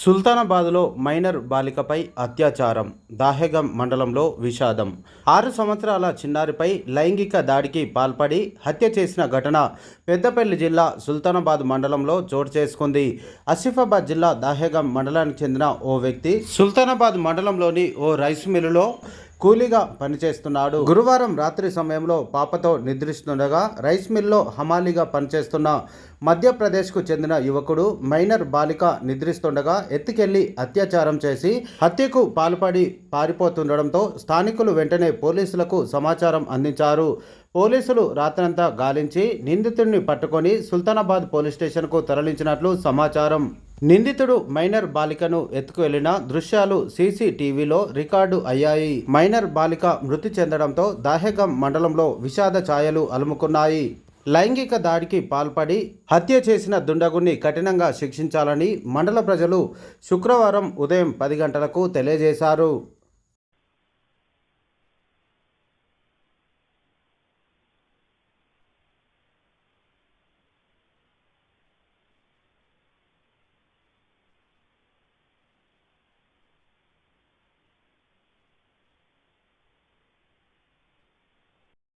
సుల్తానాబాద్లో minor బాలికపై అత్యాచారం, దాహెగం మండలంలో విషాదం. 6 సంవత్సరాల చిన్నారిపై లైంగిక దాడికి పాల్పడి హత్య చేసిన ఘటన పెద్దపల్లి జిల్లా సుల్తానాబాద్ మండలంలో చోటు చేసుకుంది. ఆసిఫాబాద్ జిల్లా దాహెగం మండలానికి చెందిన ఓ వ్యక్తి సుల్తానాబాద్ మండలంలోని ఓ రైస్ మిల్లులో కూలీగా పనిచేస్తున్నాడు. గురువారం రాత్రి సమయంలో పాపతో నిద్రిస్తుండగా రైస్ మిల్లో హమాలీగా పనిచేస్తున్న మధ్యప్రదేశ్కు చెందిన యువకుడు మైనర్ బాలిక నిద్రిస్తుండగా ఎత్తుకెళ్లి అత్యాచారం చేసి హత్యకు పాల్పడి పారిపోతుండడంతో స్థానికులు వెంటనే పోలీసులకు సమాచారం అందించారు. పోలీసులు రాత్రంతా గాలించి నిందితుడిని పట్టుకొని సుల్తానాబాద్ పోలీస్ స్టేషన్కు తరలించినట్లు సమాచారం. నిందితుడు మైనర్ బాలికను ఎత్తుకువెళ్లిన దృశ్యాలు సీసీటీవీలో రికార్డు అయ్యాయి. మైనర్ బాలిక మృతి చెందడంతో దాహెగం మండలంలో విషాద ఛాయలు అలుముకున్నాయి. లైంగిక దాడికి పాల్పడి హత్య చేసిన దుండగుణ్ణి కఠినంగా శిక్షించాలని మండల ప్రజలు శుక్రవారం ఉదయం 10 గంటలకు తెలియజేశారు.